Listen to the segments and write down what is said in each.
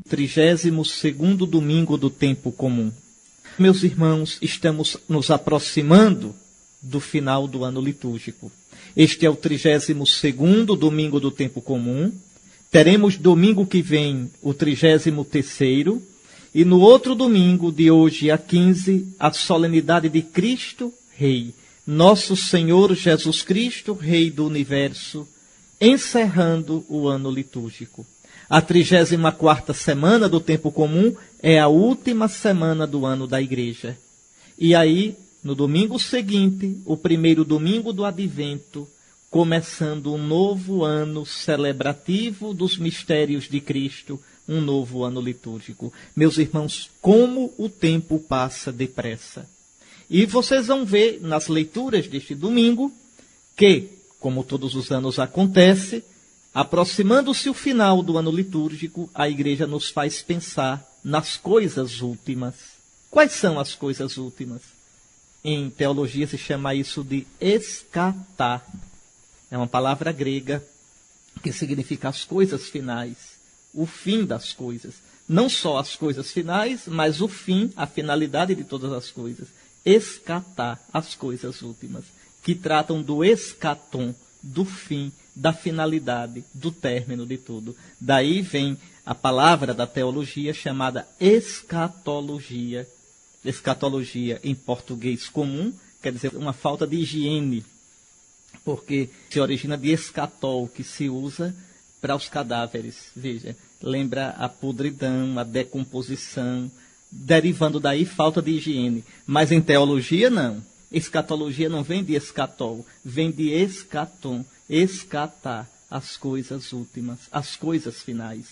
32º domingo do tempo comum. Meus irmãos, estamos nos aproximando do final do ano litúrgico. Este é o 32º domingo do tempo comum. Teremos domingo que vem o 33º. E no outro domingo, de hoje a 15, a solenidade de Cristo Rei. Nosso Senhor Jesus Cristo, Rei do Universo, encerrando o ano litúrgico. A 34ª semana do tempo comum é a última semana do ano da Igreja. E aí, no domingo seguinte, o primeiro domingo do Advento, começando um novo ano celebrativo dos mistérios de Cristo, um novo ano litúrgico. Meus irmãos, como o tempo passa depressa. E vocês vão ver nas leituras deste domingo que, como todos os anos acontece, aproximando-se o final do ano litúrgico, a Igreja nos faz pensar nas coisas últimas. Quais são as coisas últimas? Em teologia se chama isso de escatá. É uma palavra grega que significa as coisas finais, o fim das coisas. Não só as coisas finais, mas o fim, a finalidade de todas as coisas. Escatá, as coisas últimas, que tratam do escatom, do fim, da finalidade, do término de tudo. Daí vem a palavra da teologia chamada escatologia. Escatologia, em português comum, quer dizer uma falta de higiene, porque se origina de escatol, que se usa para os cadáveres. Veja, lembra a podridão, a decomposição, derivando daí falta de higiene. Mas em teologia, não. Escatologia não vem de escatol, vem de escatom, escatar, as coisas últimas, as coisas finais.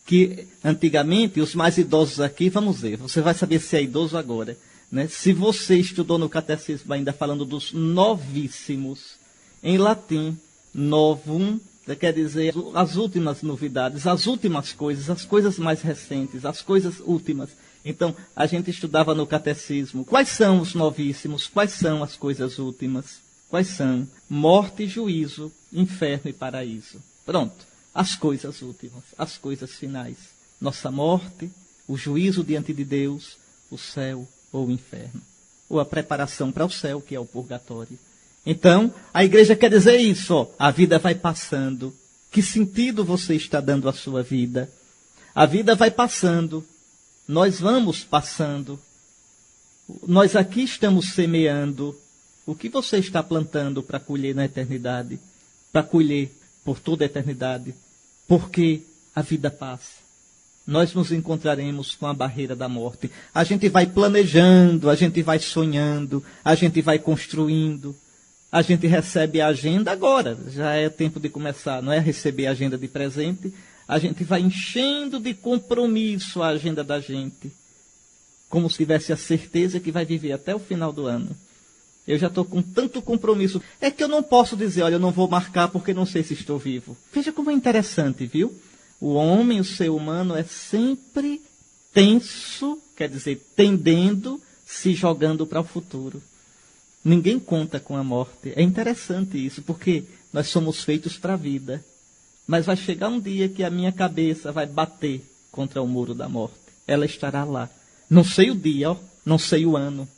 Que antigamente, os mais idosos aqui, vamos ver, você vai saber se é idoso agora, né? Se você estudou no catecismo ainda falando dos novíssimos, em latim, novum, quer dizer as últimas novidades, as últimas coisas, as coisas mais recentes, as coisas últimas. Então, a gente estudava no catecismo. Quais são os novíssimos? Quais são as coisas últimas? Quais são? Morte e juízo, inferno e paraíso. Pronto. As coisas últimas, as coisas finais. Nossa morte, o juízo diante de Deus, o céu ou o inferno. Ou a preparação para o céu, que é o purgatório. Então, a Igreja quer dizer isso, ó, a vida vai passando. Que sentido você está dando à sua vida? A vida vai passando. Nós vamos passando. Nós aqui estamos semeando. O que você está plantando para colher na eternidade? Para colher por toda a eternidade? Porque a vida passa. Nós nos encontraremos com a barreira da morte. A gente vai planejando, a gente vai sonhando, a gente vai construindo. A gente recebe a agenda agora. Já é tempo de começar, não é receber a agenda de presente. A gente vai enchendo de compromisso a agenda da gente, como se tivesse a certeza que vai viver até o final do ano. Eu já estou com tanto compromisso. É que eu não posso dizer, olha, eu não vou marcar porque não sei se estou vivo. Veja como é interessante, viu? O homem, o ser humano, é sempre tenso, quer dizer, tendendo, se jogando para o futuro. Ninguém conta com a morte. É interessante isso, porque nós somos feitos para a vida. Mas vai chegar um dia que a minha cabeça vai bater contra o muro da morte. Ela estará lá. Não sei o dia, ó, não sei o ano,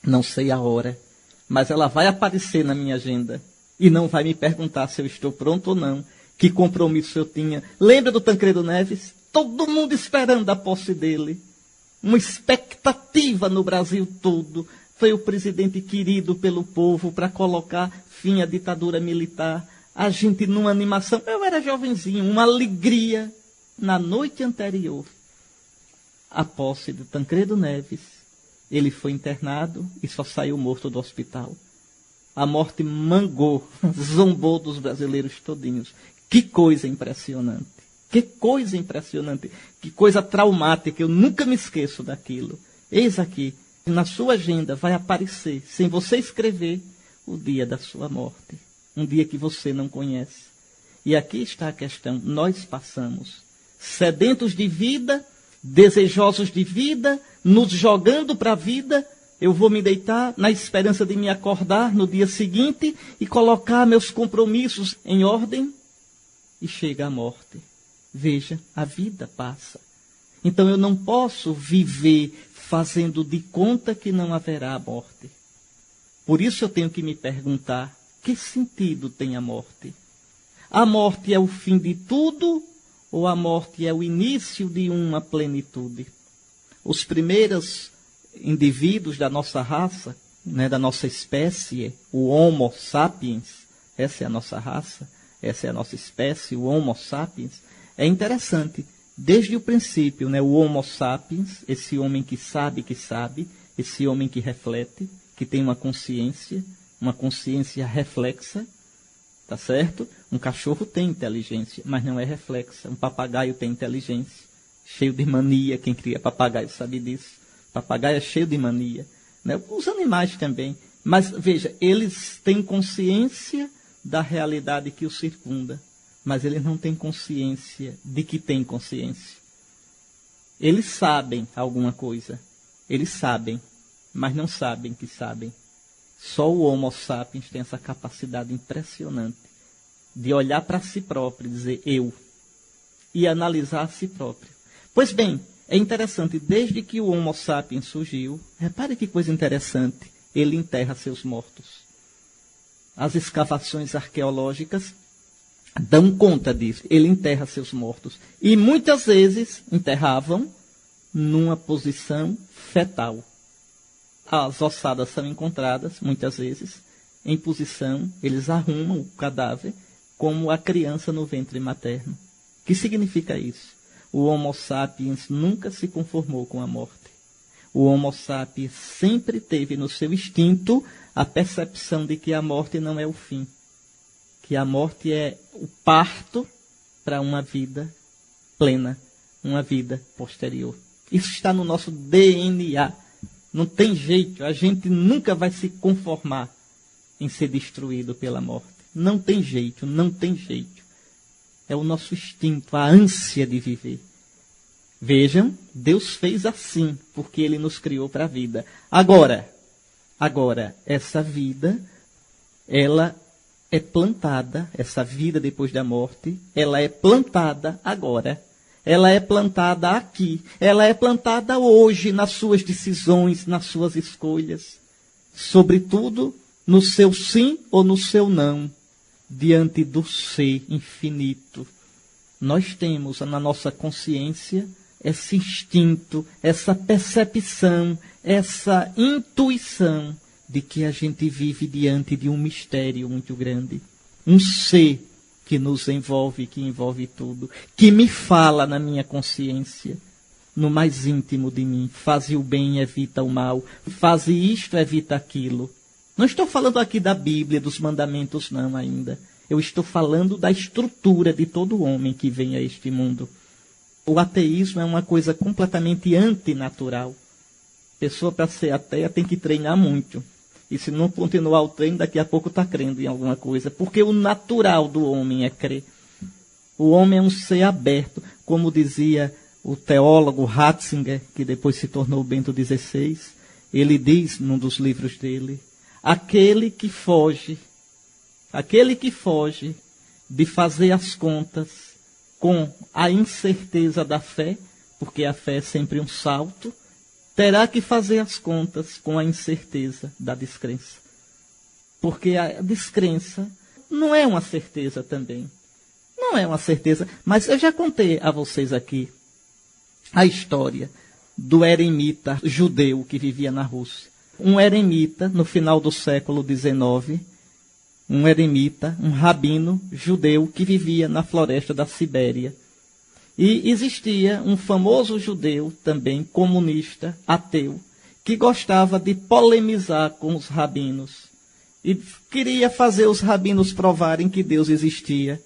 não sei a hora. Mas ela vai aparecer na minha agenda. E não vai me perguntar se eu estou pronto ou não. Que compromisso eu tinha. Lembra do Tancredo Neves? Todo mundo esperando a posse dele. Uma expectativa no Brasil todo. Foi o presidente querido pelo povo para colocar fim à ditadura militar. A gente numa animação, eu era jovenzinho, uma alegria. Na noite anterior, a posse de Tancredo Neves, ele foi internado e só saiu morto do hospital. A morte mangou, zombou dos brasileiros todinhos. Que coisa impressionante, que coisa impressionante, que coisa traumática, eu nunca me esqueço daquilo. Eis aqui, na sua agenda vai aparecer, sem você escrever, o dia da sua morte. Um dia que você não conhece. E aqui está a questão. Nós passamos sedentos de vida, desejosos de vida, nos jogando para a vida. Eu vou me deitar na esperança de me acordar no dia seguinte e colocar meus compromissos em ordem. E chega a morte. Veja, a vida passa. Então eu não posso viver fazendo de conta que não haverá morte. Por isso eu tenho que me perguntar, que sentido tem a morte? A morte é o fim de tudo ou a morte é o início de uma plenitude? Os primeiros indivíduos da nossa raça, né, da nossa espécie, o Homo sapiens, essa é a nossa raça, essa é a nossa espécie, o Homo sapiens, é interessante. Desde o princípio, né, o Homo sapiens, esse homem que sabe, esse homem que reflete, que tem uma consciência reflexa, tá certo? Um cachorro tem inteligência, mas não é reflexa. Um papagaio tem inteligência, cheio de mania. Quem cria papagaio sabe disso. Papagaio é cheio de mania, né? Os animais também. Mas veja, eles têm consciência da realidade que os circunda, mas eles não têm consciência de que têm consciência. Eles sabem alguma coisa. Eles sabem, mas não sabem que sabem. Só o Homo sapiens tem essa capacidade impressionante de olhar para si próprio e dizer eu, e analisar a si próprio. Pois bem, é interessante, desde que o Homo sapiens surgiu, repare que coisa interessante, ele enterra seus mortos. As escavações arqueológicas dão conta disso. Ele enterra seus mortos. E muitas vezes enterravam numa posição fetal. As ossadas são encontradas, muitas vezes, em posição, eles arrumam o cadáver como a criança no ventre materno. O que significa isso? O Homo sapiens nunca se conformou com a morte. O Homo sapiens sempre teve no seu instinto a percepção de que a morte não é o fim. Que a morte é o parto para uma vida plena, uma vida posterior. Isso está no nosso DNA. Não tem jeito, a gente nunca vai se conformar em ser destruído pela morte. Não tem jeito, não tem jeito. É o nosso instinto, a ânsia de viver. Vejam, Deus fez assim, porque Ele nos criou para a vida. Agora, essa vida, ela é plantada, essa vida depois da morte, ela é plantada agora. Ela é plantada aqui. Ela é plantada hoje nas suas decisões, nas suas escolhas. Sobretudo no seu sim ou no seu não, diante do ser infinito. Nós temos na nossa consciência esse instinto, essa percepção, essa intuição de que a gente vive diante de um mistério muito grande. Um ser que nos envolve, que envolve tudo, que me fala na minha consciência, no mais íntimo de mim. Faze o bem, evita o mal. Faze isto, evita aquilo. Não estou falando aqui da Bíblia, dos mandamentos, não ainda. Eu estou falando da estrutura de todo homem que vem a este mundo. O ateísmo é uma coisa completamente antinatural. A pessoa, para ser ateia, tem que treinar muito. E se não continuar o treino, daqui a pouco está crendo em alguma coisa. Porque o natural do homem é crer. O homem é um ser aberto. Como dizia o teólogo Ratzinger, que depois se tornou Bento XVI, ele diz num dos livros dele, aquele que foge de fazer as contas com a incerteza da fé, porque a fé é sempre um salto, terá que fazer as contas com a incerteza da descrença. Porque a descrença não é uma certeza também. Não é uma certeza. Mas eu já contei a vocês aqui a história do eremita judeu que vivia na Rússia. Um eremita, no final do século XIX, um eremita, um rabino judeu que vivia na floresta da Sibéria. E existia um famoso judeu, também comunista, ateu, que gostava de polemizar com os rabinos. E queria fazer os rabinos provarem que Deus existia,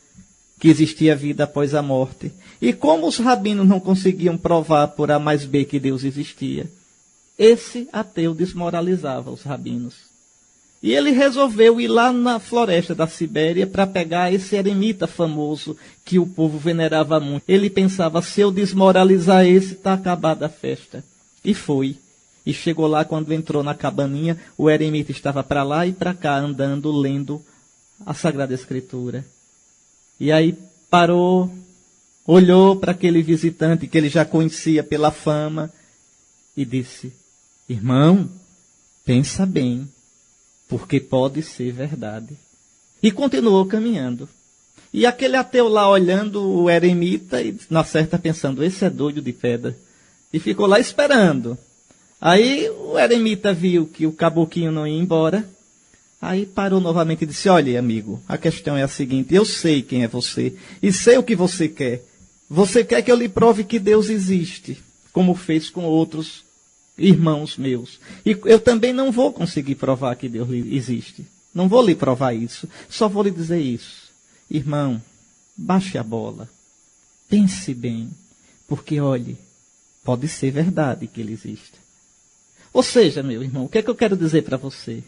que existia vida após a morte. E como os rabinos não conseguiam provar por A mais B que Deus existia, esse ateu desmoralizava os rabinos. E ele resolveu ir lá na floresta da Sibéria para pegar esse eremita famoso que o povo venerava muito. Ele pensava, se eu desmoralizar esse, está acabada a festa. E foi. E chegou lá, quando entrou na cabaninha, o eremita estava para lá e para cá, andando, lendo a Sagrada Escritura. E aí parou olhou para aquele visitante que ele já conhecia pela fama e disse: irmão, pensa bem, porque pode ser verdade. E continuou caminhando. E aquele ateu lá olhando o eremita e na certa pensando: esse é doido de pedra. E ficou lá esperando. Aí o eremita viu que o caboclinho não ia embora. Aí parou novamente e disse: olha, amigo, a questão é a seguinte: eu sei quem é você e sei o que você quer. Você quer que eu lhe prove que Deus existe, como fez com outros irmãos meus. E eu também não vou conseguir provar que Deus existe. Não vou lhe provar isso. Só vou lhe dizer isso. Irmão, baixe a bola. Pense bem. Porque, olhe, pode ser verdade que ele existe. Ou seja, meu irmão, o que é que eu quero dizer para você?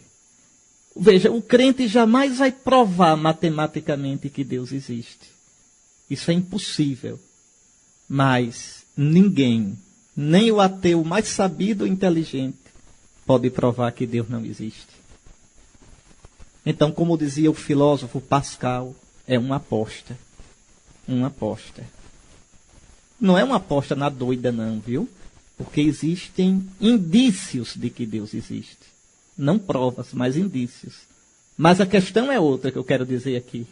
Veja, o crente jamais vai provar matematicamente que Deus existe. Isso é impossível. Mas ninguém, nem o ateu mais sabido ou inteligente, pode provar que Deus não existe. Então, como dizia o filósofo Pascal, é uma aposta. Uma aposta. Não é uma aposta na doida, não, viu? Porque existem indícios de que Deus existe. Não provas, mas indícios. Mas a questão é outra que eu quero dizer aqui.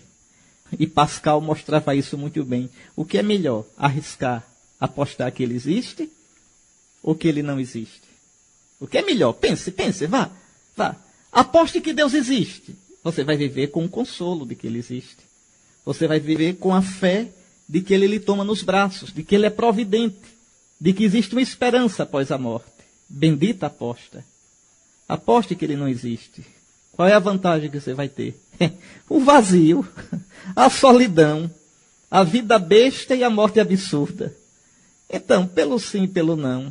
E Pascal mostrava isso muito bem. O que é melhor? Arriscar, apostar que ele existe ou que ele não existe? O que é melhor? Pense, vá. Aposte que Deus existe. Você vai viver com o consolo de que ele existe. Você vai viver com a fé de que ele lhe toma nos braços, de que ele é providente, de que existe uma esperança após a morte. Bendita aposta. Aposte que ele não existe. Qual é a vantagem que você vai ter? O vazio, a solidão, a vida besta e a morte absurda. Então, pelo sim e pelo não,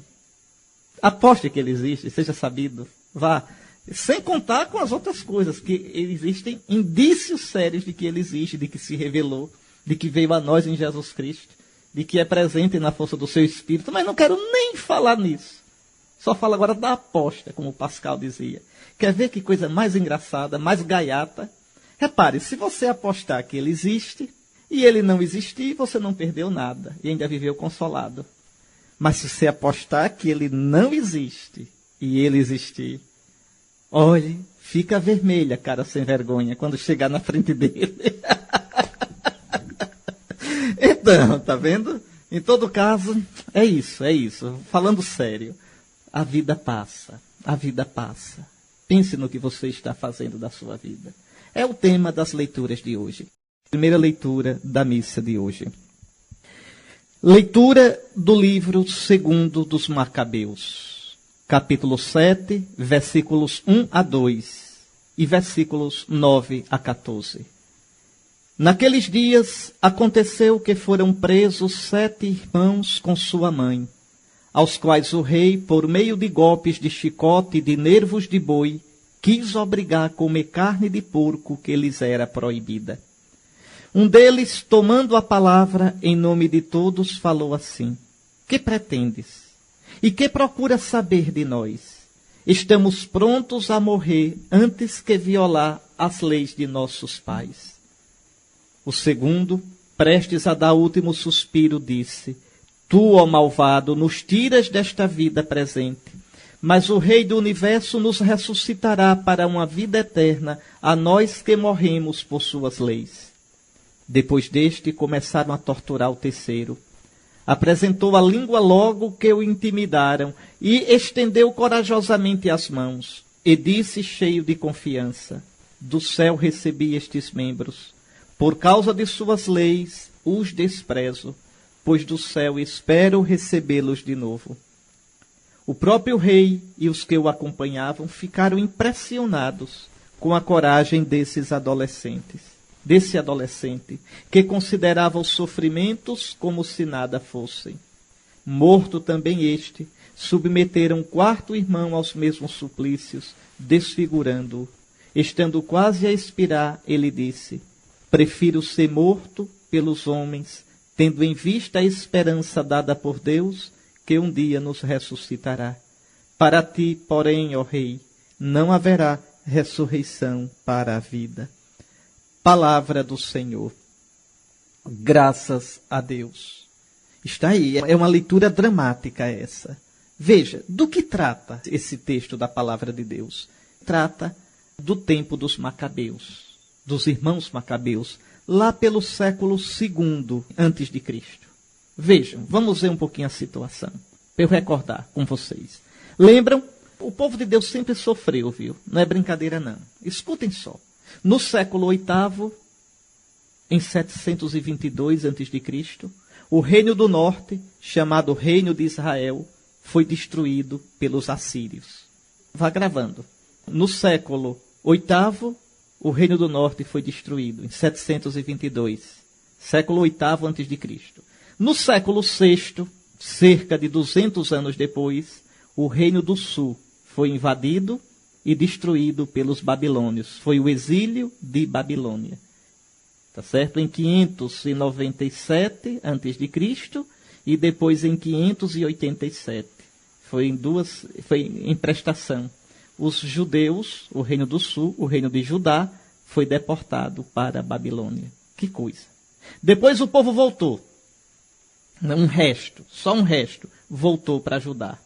aposte que ele existe, seja sabido, vá. Sem contar com as outras coisas, que existem indícios sérios de que ele existe, de que se revelou, de que veio a nós em Jesus Cristo, de que é presente na força do seu Espírito, mas não quero nem falar nisso. Só falo agora da aposta, como o Pascal dizia. Quer ver que coisa mais engraçada, mais gaiata? Repare, se você apostar que ele existe, e ele não existir, você não perdeu nada, e ainda viveu consolado. Mas se você apostar que ele não existe, e ele existir, olhe, fica vermelha, cara sem vergonha, quando chegar na frente dele. Então, tá vendo? Em todo caso, é isso. Falando sério, a vida passa. Pense no que você está fazendo da sua vida. É o tema das leituras de hoje. Primeira leitura da missa de hoje. Leitura do livro 2º dos Macabeus. Capítulo 7, versículos 1 a 2 e versículos 9 a 14. Naqueles dias aconteceu que foram presos 7 irmãos com sua mãe, aos quais o rei, por meio de golpes de chicote e de nervos de boi, quis obrigar a comer carne de porco que lhes era proibida. Um deles, tomando a palavra em nome de todos, falou assim: que pretendes? E que procuras saber de nós? Estamos prontos a morrer antes que violar as leis de nossos pais. O segundo, prestes a dar último suspiro, disse: tu, ó malvado, nos tiras desta vida presente, mas o Rei do Universo nos ressuscitará para uma vida eterna, a nós que morremos por suas leis. Depois deste, começaram a torturar o terceiro. Apresentou a língua logo que o intimidaram e estendeu corajosamente as mãos, e disse cheio de confiança: do céu recebi estes membros. Por causa de suas leis, os desprezo, pois do céu espero recebê-los de novo. O próprio rei e os que o acompanhavam ficaram impressionados com a coragem desse adolescente, que considerava os sofrimentos como se nada fossem. Morto também este, submeteram o quarto irmão aos mesmos suplícios, desfigurando-o. Estando quase a expirar, ele disse: prefiro ser morto pelos homens, tendo em vista a esperança dada por Deus, que um dia nos ressuscitará. Para ti, porém, ó Rei, não haverá ressurreição para a vida. Palavra do Senhor. Graças a Deus. Está aí, é uma leitura dramática essa. Veja, do que trata esse texto da palavra de Deus? Trata do tempo dos Macabeus, dos irmãos Macabeus, lá pelo século II antes de Cristo. Vejam, vamos ver um pouquinho a situação, para eu recordar com vocês. Lembram? O povo de Deus sempre sofreu, viu? Não é brincadeira, não. Escutem só. No século VIII, em 722 a.C., o reino do norte, chamado Reino de Israel, foi destruído pelos assírios. Vá gravando. No século VIII, o reino do norte foi destruído, em 722. Século VIII a.C. No século VI, cerca de 200 anos depois, o reino do sul foi invadido e destruído pelos babilônios. Foi o exílio de Babilônia. Tá certo? Em 597 a.C. e depois em 587. Foi em prestação. Os judeus, o reino do sul, o reino de Judá, foi deportado para a Babilônia. Que coisa. Depois o povo voltou. Só um resto, voltou para Judá.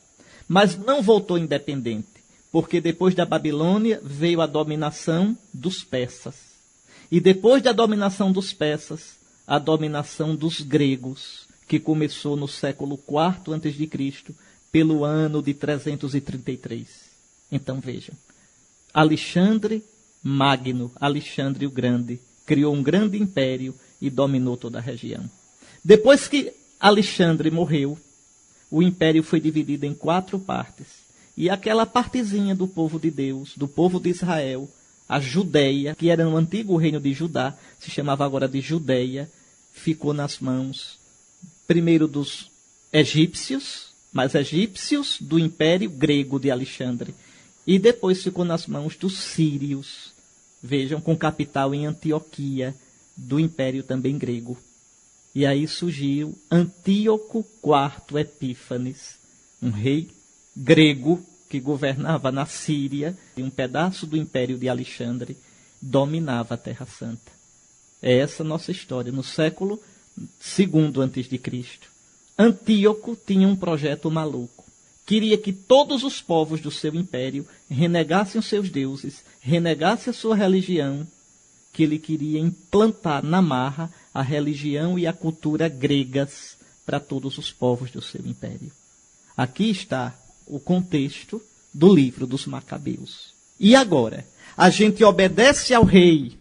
Mas não voltou independente, porque depois da Babilônia veio a dominação dos persas. E depois da dominação dos persas, a dominação dos gregos, que começou no século IV a.C., pelo ano de 333. Então vejam, Alexandre Magno, Alexandre o Grande, criou um grande império e dominou toda a região. Depois que Alexandre morreu, o império foi dividido em 4 partes. E aquela partezinha do povo de Deus, do povo de Israel, a Judeia, que era no antigo reino de Judá, se chamava agora de Judeia, ficou nas mãos, primeiro dos egípcios, mas egípcios do Império Grego de Alexandre. E depois ficou nas mãos dos sírios, vejam, com capital em Antioquia, do Império também grego. E aí surgiu Antíoco IV Epífanes, um rei grego que governava na Síria, e um pedaço do Império de Alexandre dominava a Terra Santa. É essa a nossa história, no século II a.C. Antíoco tinha um projeto maluco. Queria que todos os povos do seu império renegassem os seus deuses, renegassem a sua religião, que ele queria implantar na marra a religião e a cultura gregas para todos os povos do seu império. Aqui está o contexto do livro dos Macabeus. E agora, a gente obedece ao rei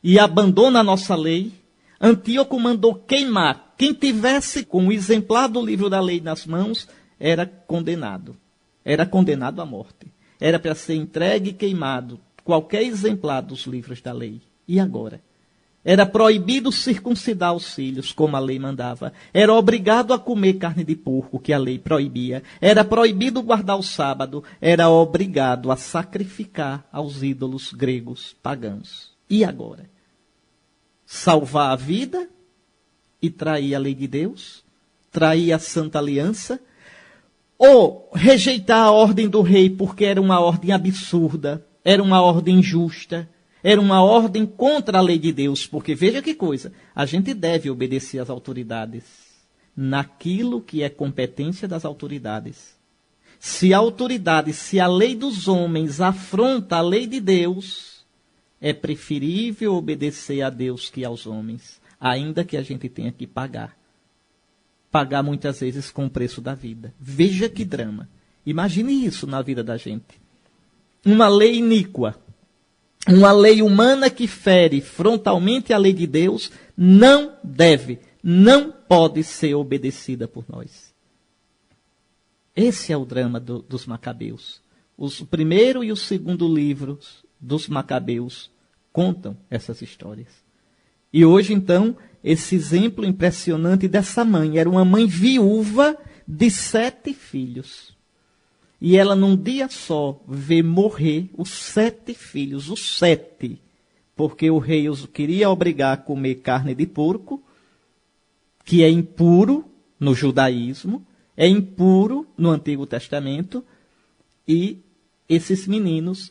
e abandona a nossa lei. Antíoco mandou queimar. Quem tivesse com o exemplar do livro da lei nas mãos era condenado. Era condenado à morte. Era para ser entregue e queimado qualquer exemplar dos livros da lei. E agora? Era proibido circuncidar os filhos, como a lei mandava. Era obrigado a comer carne de porco, que a lei proibia. Era proibido guardar o sábado. Era obrigado a sacrificar aos ídolos gregos pagãos. E agora? Salvar a vida e trair a lei de Deus? Trair a Santa Aliança? Ou rejeitar a ordem do rei porque era uma ordem absurda, era uma ordem injusta, era uma ordem contra a lei de Deus? Porque veja que coisa, a gente deve obedecer às autoridades naquilo que é competência das autoridades. Se a autoridade, se a lei dos homens afronta a lei de Deus, é preferível obedecer a Deus que aos homens, ainda que a gente tenha que pagar. Pagar muitas vezes com o preço da vida. Veja que drama. Imagine isso na vida da gente. Uma lei iníqua, uma lei humana que fere frontalmente a lei de Deus, não deve, não pode ser obedecida por nós. Esse é o drama dos Macabeus. O primeiro e o segundo livros dos Macabeus contam essas histórias. E hoje, então, esse exemplo impressionante dessa mãe. Era uma mãe viúva de 7 filhos. E ela, num dia só, vê morrer os 7 filhos, os 7. Porque o rei os queria obrigar a comer carne de porco, que é impuro no judaísmo, é impuro no Antigo Testamento. E esses meninos,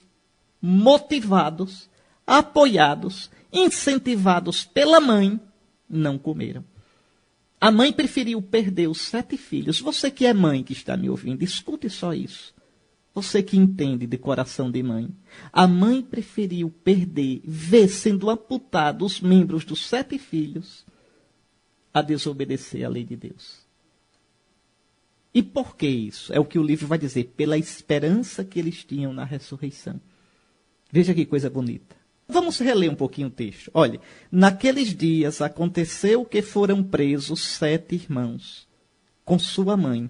motivados, apoiados, incentivados pela mãe, não comeram. A mãe preferiu perder os 7 filhos. Você que é mãe, que está me ouvindo, escute só isso. Você que entende de coração de mãe. A mãe preferiu perder, ver sendo amputados os membros dos 7 filhos, a desobedecer à lei de Deus. E por que isso? É o que o livro vai dizer. Pela esperança que eles tinham na ressurreição. Veja que coisa bonita. Vamos reler um pouquinho o texto. Olha, naqueles dias aconteceu que foram presos 7 irmãos com sua mãe,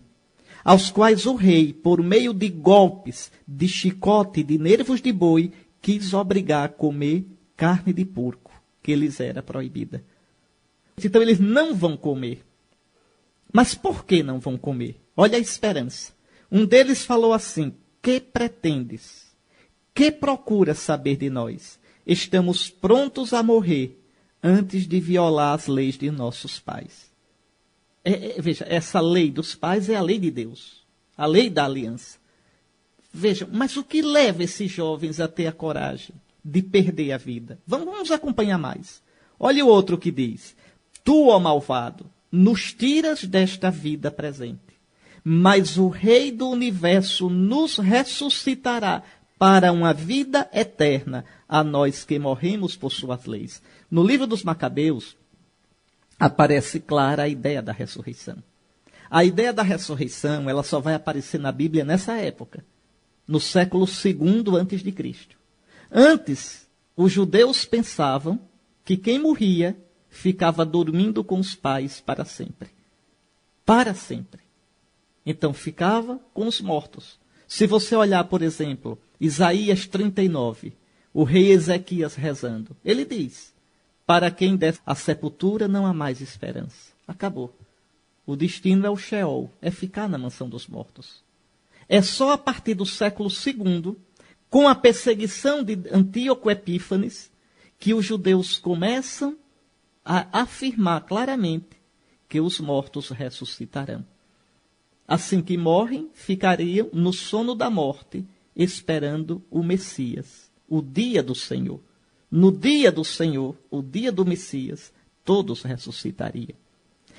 aos quais o rei, por meio de golpes, de chicote e de nervos de boi, quis obrigar a comer carne de porco, que lhes era proibida. Então eles não vão comer. Mas por que não vão comer? Olha a esperança. Um deles falou assim: que pretendes? Que procuras saber de nós? Estamos prontos a morrer antes de violar as leis de nossos pais. Veja, essa lei dos pais é a lei de Deus, a lei da aliança. Veja, mas o que leva esses jovens a ter a coragem de perder a vida? Vamos acompanhar mais. Olha o outro que diz: tu, ó malvado, nos tiras desta vida presente, mas o Rei do Universo nos ressuscitará para uma vida eterna, a nós que morremos por suas leis. No livro dos Macabeus, aparece clara a ideia da ressurreição. A ideia da ressurreição, ela só vai aparecer na Bíblia nessa época, no século II a.C. Antes, os judeus pensavam que quem morria ficava dormindo com os pais para sempre. Para sempre. Então, ficava com os mortos. Se você olhar, por exemplo, Isaías 39, o rei Ezequias rezando, ele diz: para quem desce à sepultura não há mais esperança. Acabou. O destino é o Sheol, é ficar na mansão dos mortos. É só a partir do século II, com a perseguição de Antíoco Epífanes, que os judeus começam a afirmar claramente que os mortos ressuscitarão. Assim que morrem, ficariam no sono da morte, esperando o Messias, o dia do Senhor. No dia do Senhor, o dia do Messias, todos ressuscitariam.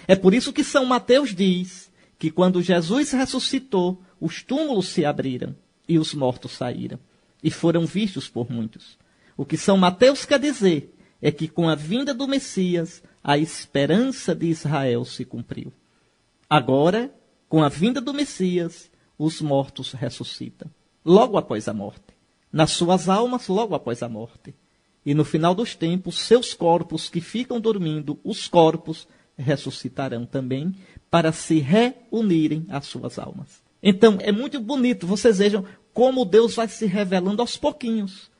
É por isso que São Mateus diz que quando Jesus ressuscitou, os túmulos se abriram e os mortos saíram, e foram vistos por muitos. O que São Mateus quer dizer é que com a vinda do Messias, a esperança de Israel se cumpriu. Agora, com a vinda do Messias, os mortos ressuscitam, logo após a morte. Nas suas almas, logo após a morte. E no final dos tempos, seus corpos que ficam dormindo, os corpos ressuscitarão também, para se reunirem às suas almas. Então, é muito bonito, vocês vejam como Deus vai se revelando aos pouquinhos.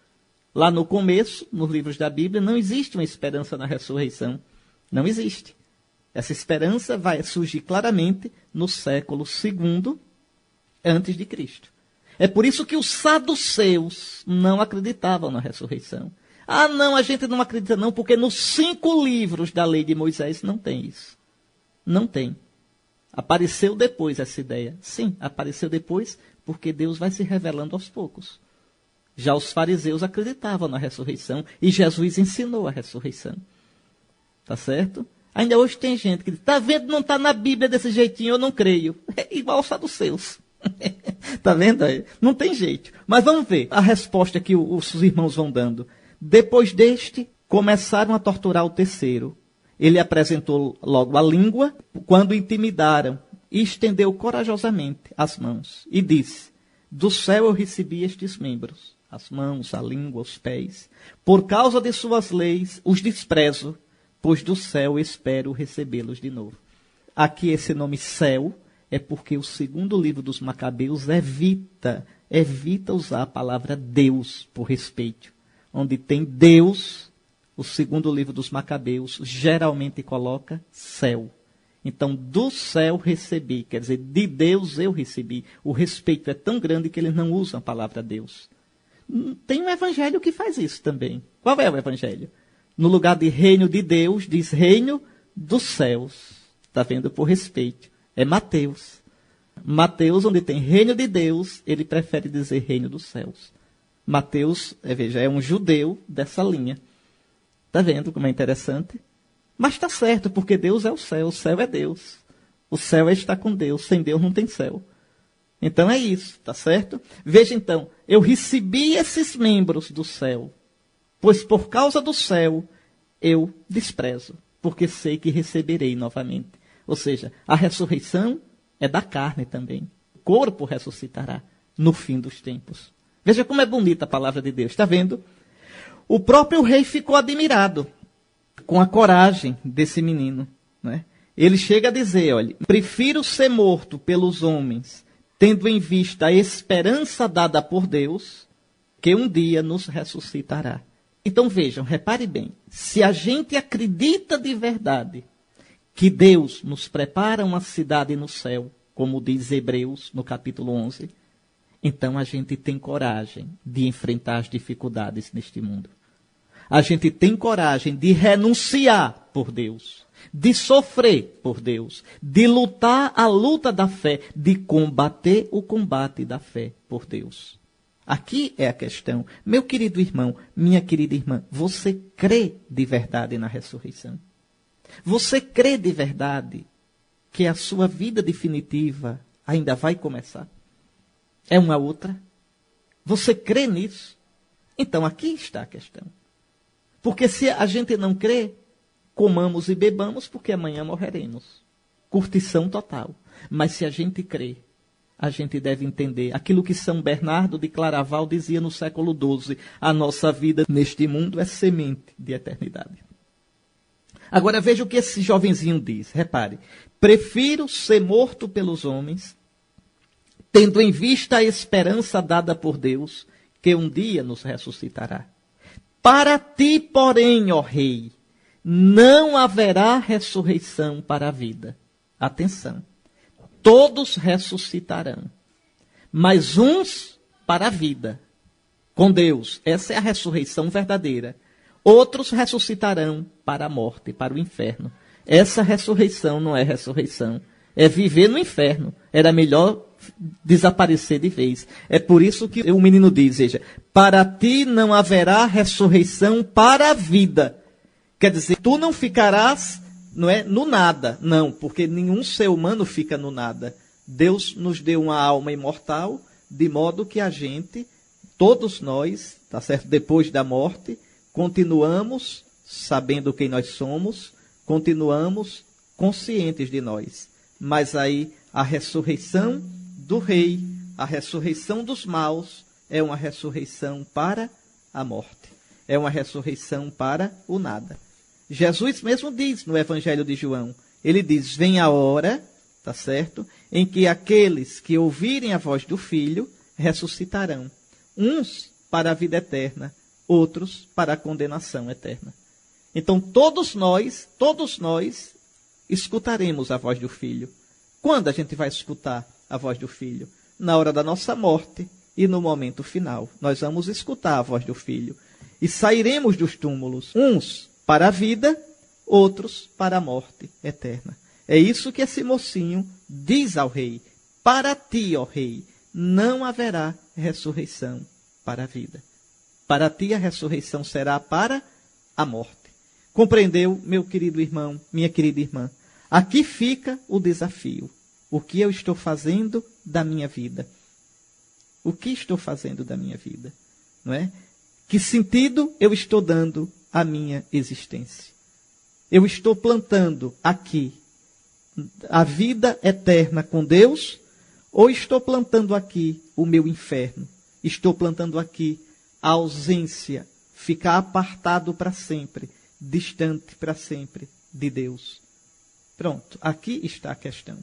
Lá no começo, nos livros da Bíblia, não existe uma esperança na ressurreição. Não existe. Essa esperança vai surgir claramente no século II antes de Cristo. É por isso que os saduceus não acreditavam na ressurreição. Ah, não, a gente não acredita não, porque nos 5 livros da lei de Moisés não tem isso. Não tem. Apareceu depois essa ideia. Sim, apareceu depois, porque Deus vai se revelando aos poucos. Já os fariseus acreditavam na ressurreição e Jesus ensinou a ressurreição. Tá certo? Ainda hoje tem gente que diz: tá vendo, não está na Bíblia desse jeitinho, eu não creio. É igual aos saduceus. Tá vendo aí? Não tem jeito. Mas vamos ver a resposta que os irmãos vão dando. Depois deste, começaram a torturar o terceiro. Ele apresentou logo a língua, quando intimidaram, e estendeu corajosamente as mãos. E disse: do céu eu recebi estes membros, as mãos, a língua, os pés. Por causa de suas leis, os desprezo, pois do céu espero recebê-los de novo. Aqui esse nome céu é porque o segundo livro dos Macabeus evita usar a palavra Deus por respeito. Onde tem Deus, o segundo livro dos Macabeus geralmente coloca céu. Então, do céu recebi, quer dizer, de Deus eu recebi. O respeito é tão grande que eles não usam a palavra Deus. Tem um evangelho que faz isso também. Qual é o evangelho? No lugar de reino de Deus, diz reino dos céus. Está vendo? Por respeito. É Mateus. Mateus, onde tem reino de Deus, ele prefere dizer reino dos céus. Mateus, veja, é um judeu dessa linha. Está vendo como é interessante? Mas está certo, porque Deus é o céu é Deus. O céu é estar com Deus, sem Deus não tem céu. Então é isso, está certo? Veja então, eu recebi esses membros do céu, pois por causa do céu eu desprezo, porque sei que receberei novamente. Ou seja, a ressurreição é da carne também. O corpo ressuscitará no fim dos tempos. Veja como é bonita a palavra de Deus, está vendo? O próprio rei ficou admirado com a coragem desse menino, né? Ele chega a dizer, olha, prefiro ser morto pelos homens, tendo em vista a esperança dada por Deus, que um dia nos ressuscitará. Então vejam, repare bem, se a gente acredita de verdade que Deus nos prepara uma cidade no céu, como diz Hebreus no capítulo 11, então a gente tem coragem de enfrentar as dificuldades neste mundo. A gente tem coragem de renunciar por Deus, de sofrer por Deus, de lutar a luta da fé, de combater o combate da fé por Deus. Aqui é a questão. Meu querido irmão, minha querida irmã, você crê de verdade na ressurreição? Você crê de verdade que a sua vida definitiva ainda vai começar? É uma outra? Você crê nisso? Então aqui está a questão. Porque se a gente não crê, comamos e bebamos, porque amanhã morreremos. Curtição total. Mas se a gente crê, a gente deve entender aquilo que São Bernardo de Claraval dizia no século XII: a nossa vida neste mundo é semente de eternidade. Agora veja o que esse jovenzinho diz. Repare. Prefiro ser morto pelos homens, tendo em vista a esperança dada por Deus, que um dia nos ressuscitará. Para ti, porém, ó rei, não haverá ressurreição para a vida. Atenção. Todos ressuscitarão, mas uns para a vida, com Deus. Essa é a ressurreição verdadeira. Outros ressuscitarão para a morte, para o inferno. Essa ressurreição não é ressurreição, é viver no inferno. Era melhor desaparecer de vez. É por isso que o menino diz, veja, para ti não haverá ressurreição para a vida. Quer dizer, tu não ficarás, não é, no nada. Não, porque nenhum ser humano fica no nada. Deus nos deu uma alma imortal, de modo que a gente, todos nós, tá certo, depois da morte, continuamos sabendo quem nós somos, continuamos conscientes de nós. Mas aí a ressurreição do rei, a ressurreição dos maus, é uma ressurreição para a morte. É uma ressurreição para o nada. Jesus mesmo diz no Evangelho de João, ele diz, vem a hora, tá certo, em que aqueles que ouvirem a voz do Filho ressuscitarão. Uns para a vida eterna, outros para a condenação eterna. Então todos nós escutaremos a voz do Filho. Quando a gente vai escutar a voz do Filho? Na hora da nossa morte e no momento final. Nós vamos escutar a voz do Filho. E sairemos dos túmulos, uns para a vida, outros para a morte eterna. É isso que esse mocinho diz ao rei. Para ti, ó rei, não haverá ressurreição para a vida. Para ti a ressurreição será para a morte. Compreendeu, meu querido irmão, minha querida irmã? Aqui fica o desafio. O que eu estou fazendo da minha vida? O que estou fazendo da minha vida? Não é? Que sentido eu estou dando à minha existência? Eu estou plantando aqui a vida eterna com Deus, ou estou plantando aqui o meu inferno? Estou plantando aqui a ausência, ficar apartado para sempre, distante para sempre de Deus. Pronto, aqui está a questão.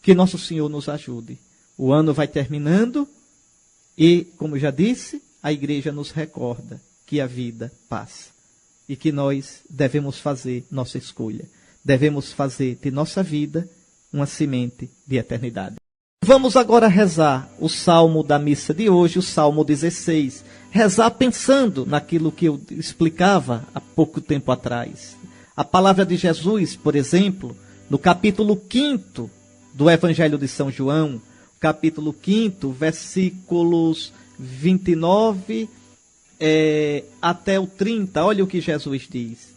Que nosso Senhor nos ajude. O ano vai terminando e, como já disse, a igreja nos recorda que a vida passa e que nós devemos fazer nossa escolha. Devemos fazer de nossa vida uma semente de eternidade. Vamos agora rezar o salmo da missa de hoje, o salmo 16. Rezar pensando naquilo que eu explicava há pouco tempo atrás. A palavra de Jesus, por exemplo, no capítulo 5º do Evangelho de São João, capítulo 5º, versículos 29 até o 30, olha o que Jesus diz.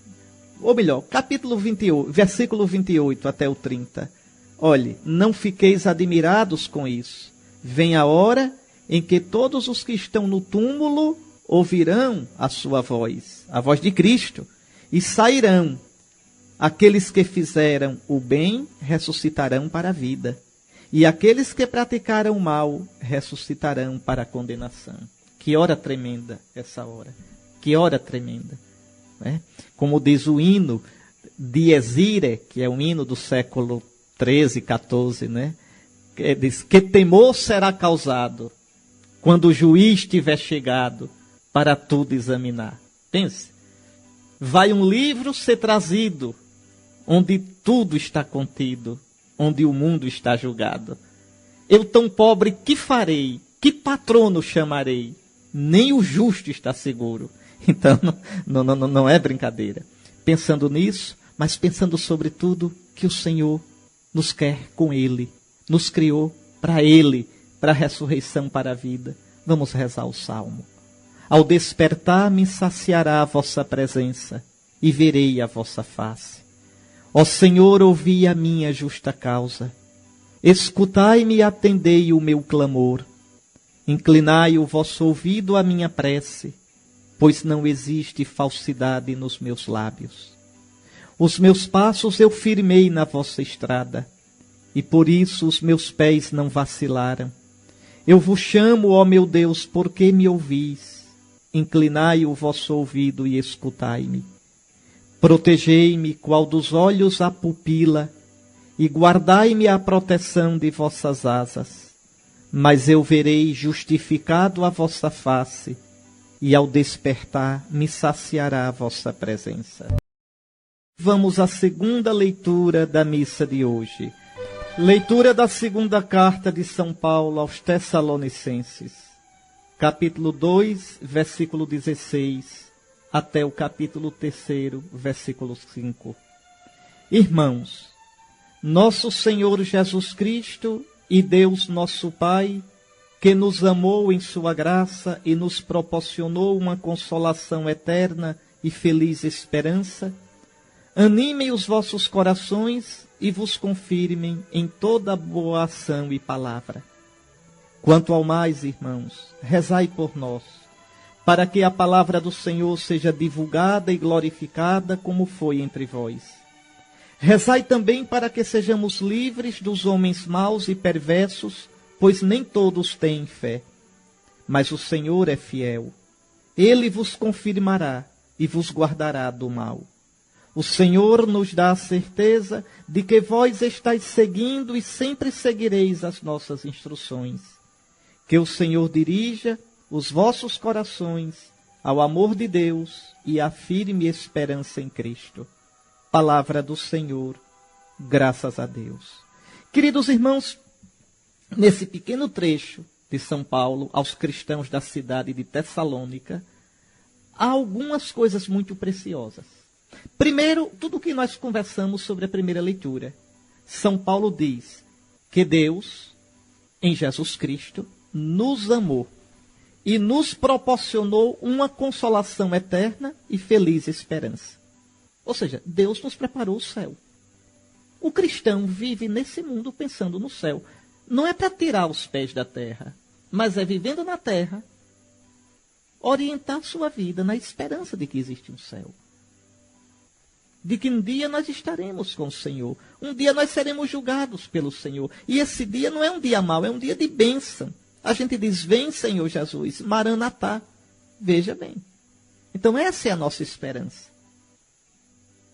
ou melhor, capítulo 28, versículo 28 até o 30. Olhe, não fiqueis admirados com isso. Vem a hora em que todos os que estão no túmulo ouvirão a sua voz, a voz de Cristo, e sairão. Aqueles que fizeram o bem ressuscitarão para a vida, e aqueles que praticaram o mal ressuscitarão para a condenação. Que hora tremenda essa hora, que hora tremenda. Né? Como diz o hino Dies Irae, que é um hino do século 13, 14, né? Que diz, que temor será causado quando o juiz tiver chegado para tudo examinar. Pense, vai um livro ser trazido, onde tudo está contido, onde o mundo está julgado. Eu tão pobre, que farei? Que patrono chamarei? Nem o justo está seguro. Então, não é brincadeira. Pensando nisso, mas pensando sobretudo que o Senhor nos quer com Ele, nos criou para Ele, para a ressurreição, para a vida. Vamos rezar o Salmo. Ao despertar me saciará a vossa presença, e verei a vossa face. Ó Senhor, ouvi a minha justa causa. Escutai-me e atendei o meu clamor. Inclinai o vosso ouvido à minha prece, pois não existe falsidade nos meus lábios. Os meus passos eu firmei na vossa estrada, e por isso os meus pés não vacilaram. Eu vos chamo, ó meu Deus, porque me ouvis. Inclinai o vosso ouvido e escutai-me. Protegei-me qual dos olhos a pupila, e guardai-me a proteção de vossas asas. Mas eu verei justificado a vossa face, e ao despertar me saciará a vossa presença. Vamos à segunda leitura da missa de hoje. Leitura da segunda carta de São Paulo aos Tessalonicenses, capítulo 2, versículo 16, até o capítulo 3, versículo 5. Irmãos, nosso Senhor Jesus Cristo e Deus nosso Pai, que nos amou em sua graça e nos proporcionou uma consolação eterna e feliz esperança, animem os vossos corações e vos confirmem em toda boa ação e palavra. Quanto ao mais, irmãos, rezai por nós, para que a palavra do Senhor seja divulgada e glorificada como foi entre vós. Rezai também para que sejamos livres dos homens maus e perversos, pois nem todos têm fé. Mas o Senhor é fiel. Ele vos confirmará e vos guardará do mal. O Senhor nos dá a certeza de que vós estáis seguindo e sempre seguireis as nossas instruções. Que o Senhor dirija os vossos corações ao amor de Deus e à firme esperança em Cristo. Palavra do Senhor, graças a Deus. Queridos irmãos, nesse pequeno trecho de São Paulo aos cristãos da cidade de Tessalônica, há algumas coisas muito preciosas. Primeiro, tudo o que nós conversamos sobre a primeira leitura. São Paulo diz que Deus, em Jesus Cristo, nos amou e nos proporcionou uma consolação eterna e feliz esperança. Ou seja, Deus nos preparou o céu. O cristão vive nesse mundo pensando no céu. Não é para tirar os pés da terra, mas é vivendo na terra, orientar sua vida na esperança de que existe um céu. De que um dia nós estaremos com o Senhor. Um dia nós seremos julgados pelo Senhor. E esse dia não é um dia mau, é um dia de bênção. A gente diz, vem Senhor Jesus, Maranatá. Veja bem. Então essa é a nossa esperança.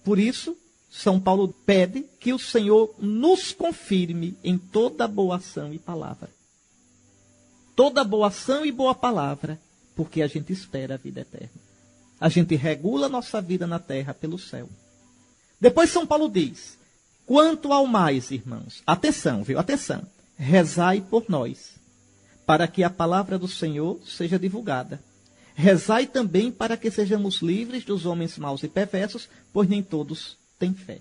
Por isso, São Paulo pede que o Senhor nos confirme em toda boa ação e palavra. Toda boa ação e boa palavra, porque a gente espera a vida eterna. A gente regula a nossa vida na terra pelo céu. Depois São Paulo diz, quanto ao mais, irmãos, atenção, viu? Atenção, rezai por nós, para que a palavra do Senhor seja divulgada. Rezai também para que sejamos livres dos homens maus e perversos, pois nem todos têm fé.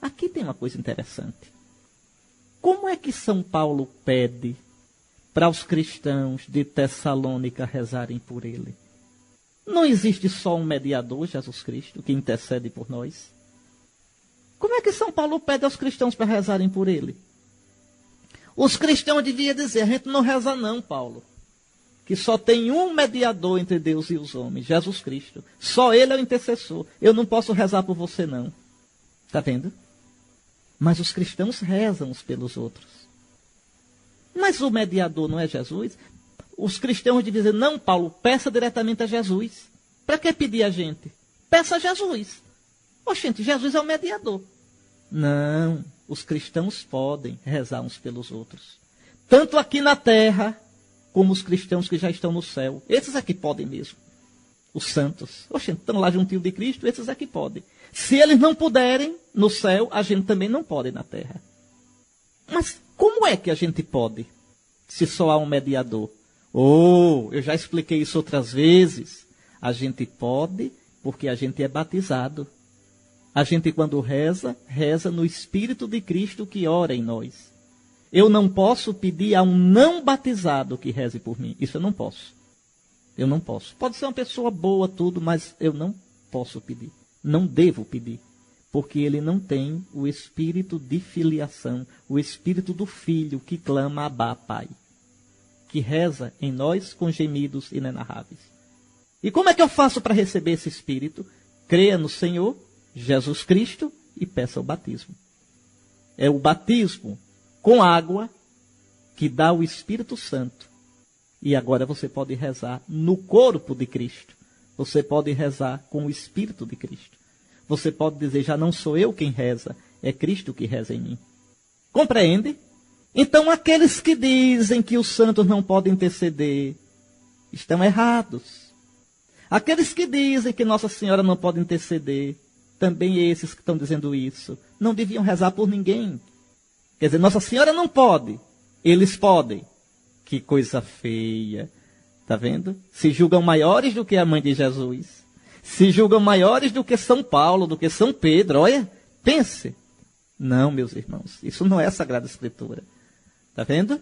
Aqui tem uma coisa interessante. Como é que São Paulo pede para os cristãos de Tessalônica rezarem por ele? Não existe só um mediador, Jesus Cristo, que intercede por nós. Como é que São Paulo pede aos cristãos para rezarem por ele? Os cristãos deviam dizer, a gente não reza não, Paulo. Que só tem um mediador entre Deus e os homens, Jesus Cristo. Só ele é o intercessor. Eu não posso rezar por você não. Está vendo? Mas os cristãos rezam uns pelos outros. Mas o mediador não é Jesus? Os cristãos deviam dizer, não, Paulo, peça diretamente a Jesus. Para que pedir a gente? Peça a Jesus. Oxente, Jesus é o mediador. Não, os cristãos podem rezar uns pelos outros. Tanto aqui na terra, como os cristãos que já estão no céu. Esses aqui podem mesmo. Os santos. Oxente, estão lá juntinho de Cristo, esses aqui podem. Se eles não puderem no céu, a gente também não pode na terra. Mas como é que a gente pode, se só há um mediador? Eu já expliquei isso outras vezes. A gente pode porque a gente é batizado. A gente, quando reza, reza no Espírito de Cristo que ora em nós. Eu não posso pedir a um não batizado que reze por mim. Isso eu não posso. Eu não posso. Pode ser uma pessoa boa, tudo, mas eu não posso pedir. Não devo pedir. Porque ele não tem o espírito de filiação, o espírito do filho que clama Abá, Pai. Que reza em nós com gemidos inenarráveis. E como é que eu faço para receber esse espírito? Creia no Senhor Jesus Cristo e peça o batismo. É o batismo com água que dá o Espírito Santo. E agora você pode rezar no corpo de Cristo. Você pode rezar com o Espírito de Cristo. Você pode dizer, já não sou eu quem reza, é Cristo que reza em mim. Compreende? Então aqueles que dizem que os santos não podem interceder, estão errados. Aqueles que dizem que Nossa Senhora não pode interceder, também esses que estão dizendo isso, não deviam rezar por ninguém. Quer dizer, Nossa Senhora não pode, eles podem. Que coisa feia. Está vendo? Se julgam maiores do que a mãe de Jesus. Se julgam maiores do que São Paulo, do que São Pedro. Olha, pense. Não, meus irmãos, isso não é a Sagrada Escritura. Está vendo?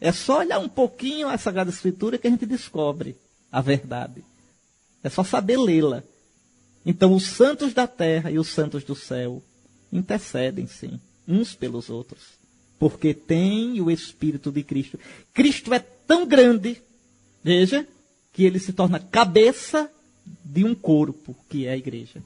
É só olhar um pouquinho a Sagrada Escritura que a gente descobre a verdade. É só saber lê-la. Então, os santos da terra e os santos do céu intercedem, sim, uns pelos outros. Porque tem o Espírito de Cristo. Cristo é tão grande, veja, que ele se torna cabeça de um corpo, que é a igreja.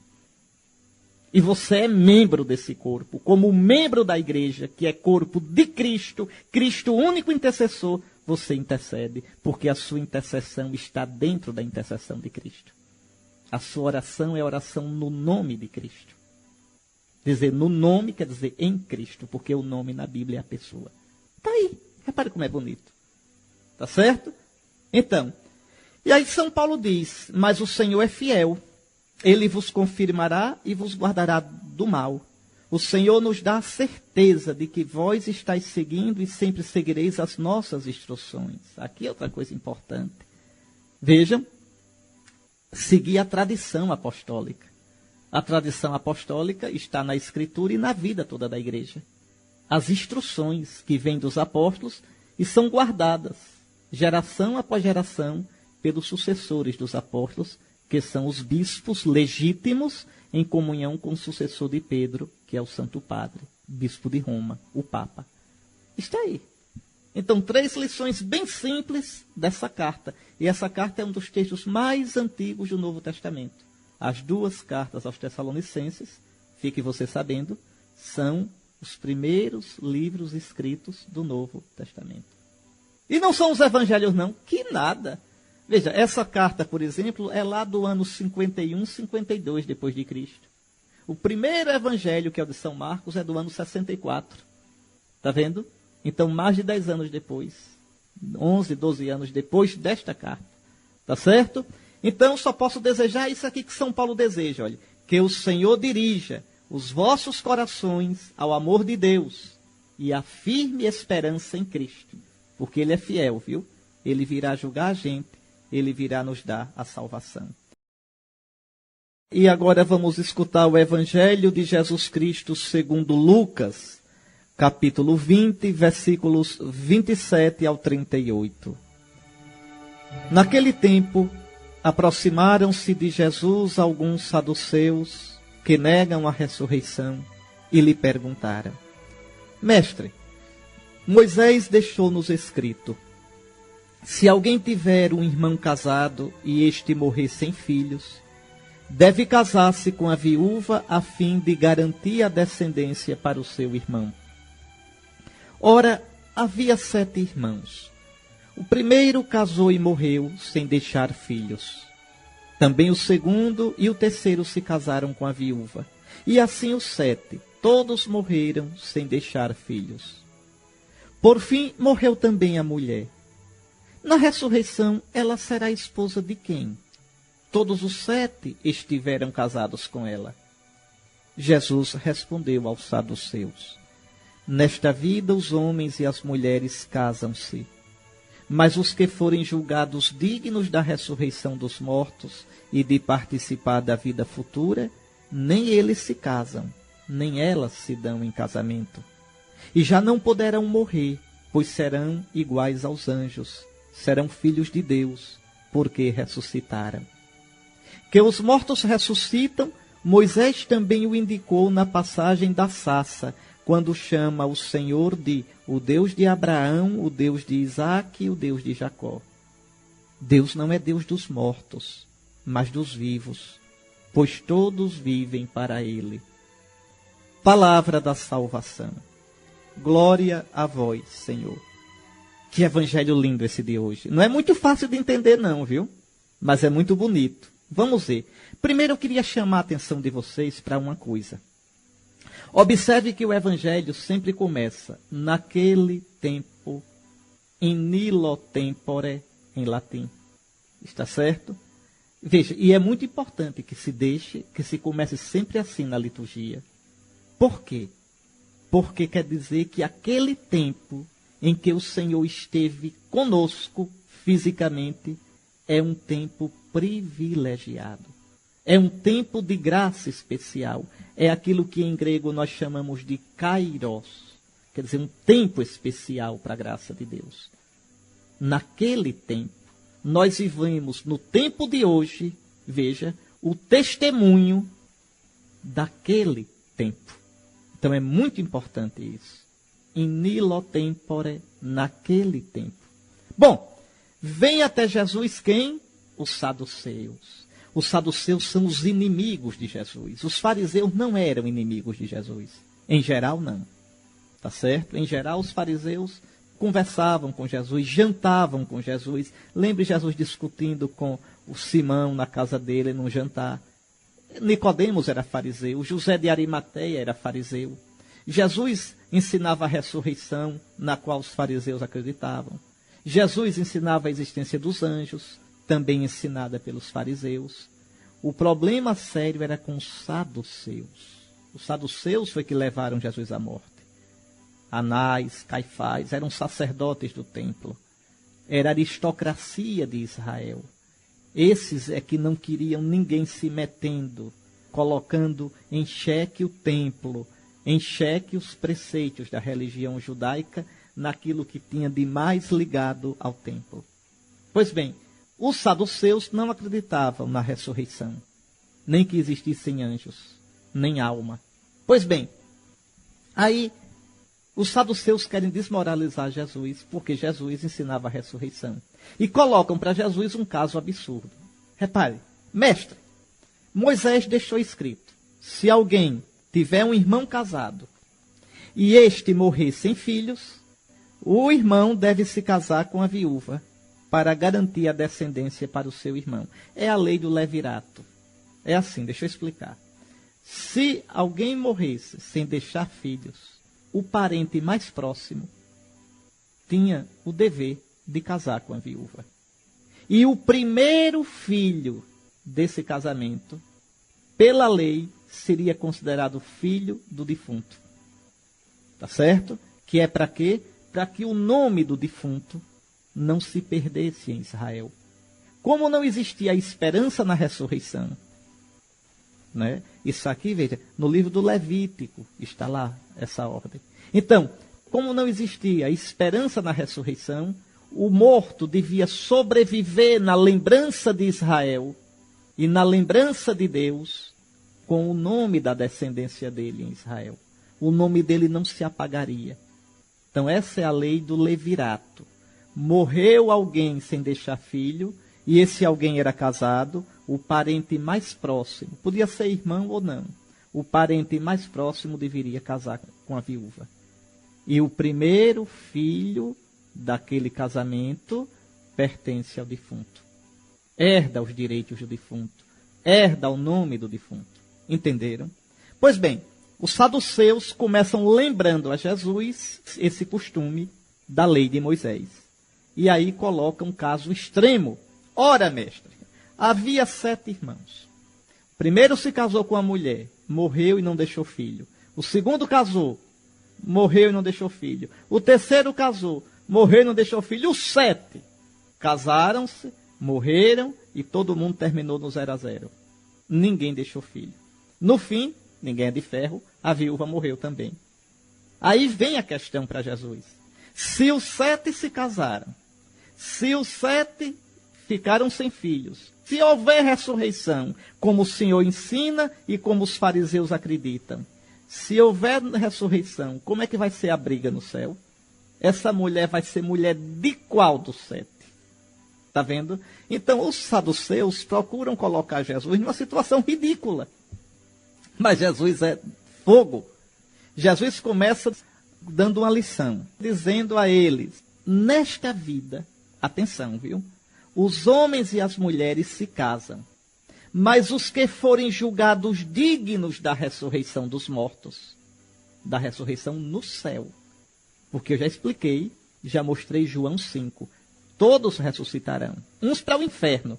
E você é membro desse corpo. Como membro da igreja, que é corpo de Cristo, Cristo único intercessor, você intercede, porque a sua intercessão está dentro da intercessão de Cristo. A sua oração é oração no nome de Cristo. Dizer no nome quer dizer em Cristo, porque o nome na Bíblia é a pessoa. Está aí, repare como é bonito. Tá certo? Então, e aí São Paulo diz, mas o Senhor é fiel, ele vos confirmará e vos guardará do mal. O Senhor nos dá a certeza de que vós estáis seguindo e sempre seguireis as nossas instruções. Aqui é outra coisa importante. Vejam, seguir a tradição apostólica. A tradição apostólica está na Escritura e na vida toda da igreja. As instruções que vêm dos apóstolos e são guardadas, geração após geração, pelos sucessores dos apóstolos, que são os bispos legítimos em comunhão com o sucessor de Pedro, que é o Santo Padre, bispo de Roma, o Papa. Está aí. Então, 3 lições bem simples dessa carta. E essa carta é um dos textos mais antigos do Novo Testamento. As 2 cartas aos Tessalonicenses, fique você sabendo, são os primeiros livros escritos do Novo Testamento. E não são os evangelhos, não. Que nada. Veja, essa carta, por exemplo, é lá do ano 51, 52 depois de Cristo. O primeiro evangelho, que é o de São Marcos, é do ano 64. Está vendo? Então, mais de 10 anos depois, 11, 12 anos depois desta carta. Está certo? Então, só posso desejar isso aqui que São Paulo deseja, olha. Que o Senhor dirija os vossos corações ao amor de Deus e à firme esperança em Cristo. Porque Ele é fiel, viu? Ele virá julgar a gente, Ele virá nos dar a salvação. E agora vamos escutar o Evangelho de Jesus Cristo segundo Lucas, capítulo 20, versículos 27 ao 38. Naquele tempo, aproximaram-se de Jesus alguns saduceus que negam a ressurreição e lhe perguntaram: Mestre, Moisés deixou-nos escrito: se alguém tiver um irmão casado e este morrer sem filhos, deve casar-se com a viúva a fim de garantir a descendência para o seu irmão. Ora, havia 7 irmãos. O primeiro casou e morreu sem deixar filhos. Também o segundo e o terceiro se casaram com a viúva. E assim os 7, todos morreram sem deixar filhos. Por fim, morreu também a mulher. Na ressurreição, ela será esposa de quem? Todos os 7 estiveram casados com ela. Jesus respondeu aos saduceus: nesta vida os homens e as mulheres casam-se, mas os que forem julgados dignos da ressurreição dos mortos e de participar da vida futura, nem eles se casam, nem elas se dão em casamento. E já não poderão morrer, pois serão iguais aos anjos, serão filhos de Deus, porque ressuscitaram. Que os mortos ressuscitam, Moisés também o indicou na passagem da sarça, quando chama o Senhor de o Deus de Abraão, o Deus de Isaque e o Deus de Jacó. Deus não é Deus dos mortos, mas dos vivos, pois todos vivem para Ele. Palavra da salvação. Glória a vós, Senhor. Que evangelho lindo esse de hoje. Não é muito fácil de entender não, viu? Mas é muito bonito. Vamos ver. Primeiro eu queria chamar a atenção de vocês para uma coisa. Observe que o evangelho sempre começa naquele tempo, in nihilo tempore, em latim. Está certo? Veja, e é muito importante que se comece sempre assim na liturgia. Por quê? Porque quer dizer que aquele tempo em que o Senhor esteve conosco fisicamente é um tempo privilegiado. É um tempo de graça especial. É aquilo que em grego nós chamamos de kairos. Quer dizer, um tempo especial para a graça de Deus. Naquele tempo, nós vivemos no tempo de hoje, veja, o testemunho daquele tempo. Então é muito importante isso. In nihilo tempore, naquele tempo. Bom, vem até Jesus quem? Os saduceus. Os saduceus são os inimigos de Jesus. Os fariseus não eram inimigos de Jesus. Em geral, não. Tá certo? Em geral, os fariseus conversavam com Jesus, jantavam com Jesus. Lembre Jesus discutindo com o Simão na casa dele num jantar. Nicodemos era fariseu, José de Arimateia era fariseu. Jesus ensinava a ressurreição, na qual os fariseus acreditavam. Jesus ensinava a existência dos anjos, também ensinada pelos fariseus. O problema sério era com os saduceus. Os saduceus foi que levaram Jesus à morte. Anás, Caifás, eram sacerdotes do templo. Era a aristocracia de Israel. Esses é que não queriam ninguém se metendo, colocando em xeque o templo, em xeque os preceitos da religião judaica, naquilo que tinha de mais ligado ao templo. Pois bem, os saduceus não acreditavam na ressurreição, nem que existissem anjos, nem alma. Pois bem, aí os saduceus querem desmoralizar Jesus, porque Jesus ensinava a ressurreição. E colocam para Jesus um caso absurdo. Repare, mestre, Moisés deixou escrito, se alguém tiver um irmão casado e este morrer sem filhos, o irmão deve se casar com a viúva para garantir a descendência para o seu irmão. É a lei do levirato. É assim, deixa eu explicar. Se alguém morresse sem deixar filhos, o parente mais próximo tinha o dever de casar com a viúva. E o primeiro filho desse casamento, pela lei, seria considerado filho do defunto. Tá certo? Que é para quê? Para que o nome do defunto não se perdesse em Israel. Como não existia a esperança na ressurreição, né? Isso aqui, veja, no livro do Levítico está lá essa ordem. Então, como não existia a esperança na ressurreição, o morto devia sobreviver na lembrança de Israel e na lembrança de Deus com o nome da descendência dele em Israel. o nome dele não se apagaria. Então essa é a lei do levirato. Morreu alguém sem deixar filho, e esse alguém era casado, o parente mais próximo, podia ser irmão ou não, o parente mais próximo deveria casar com a viúva. E o primeiro filho daquele casamento pertence ao defunto. Herda os direitos do defunto. Herda o nome do defunto. Entenderam? Pois bem, os saduceus começam lembrando a Jesus esse costume da lei de Moisés. E aí colocam um caso extremo. Ora, mestre, havia 7 irmãos. O primeiro se casou com a mulher, morreu e não deixou filho. O segundo casou, morreu e não deixou filho. O terceiro casou, morreu e não deixou filho. Os 7 casaram-se, morreram e todo mundo terminou no 0-0. Ninguém deixou filho. No fim, ninguém é de ferro, a viúva morreu também. Aí vem a questão para Jesus. Se os 7 se casaram, se os 7 ficaram sem filhos, se houver ressurreição, como o Senhor ensina e como os fariseus acreditam, se houver ressurreição, como é que vai ser a briga no céu? Essa mulher vai ser mulher de qual dos 7? Está vendo? Então, os saduceus procuram colocar Jesus numa situação ridícula. Mas Jesus é fogo. Jesus começa dando uma lição, dizendo a eles, nesta vida, atenção, viu? Os homens e as mulheres se casam, mas os que forem julgados dignos da ressurreição dos mortos, da ressurreição no céu, porque eu já expliquei, já mostrei João 5, todos ressuscitarão, uns para o inferno,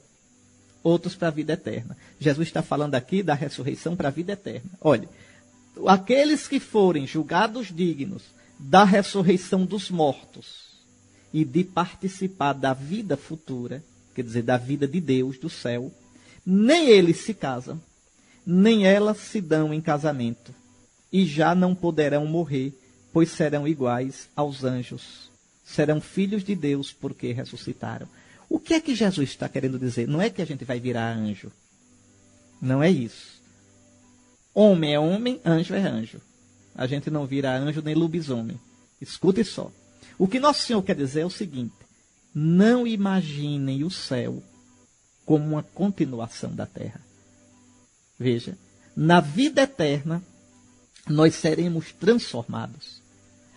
outros para a vida eterna. Jesus está falando aqui da ressurreição para a vida eterna. Olha, aqueles que forem julgados dignos da ressurreição dos mortos e de participar da vida futura, quer dizer, da vida de Deus, do céu, nem eles se casam, nem elas se dão em casamento, e já não poderão morrer, pois serão iguais aos anjos. Serão filhos de Deus porque ressuscitaram. O que é que Jesus está querendo dizer? Não é que a gente vai virar anjo. Não é isso. Homem é homem, anjo é anjo. A gente não vira anjo nem lobisomem. Escute só. O que Nosso Senhor quer dizer é o seguinte: não imaginem o céu como uma continuação da terra. Veja, na vida eterna, nós seremos transformados.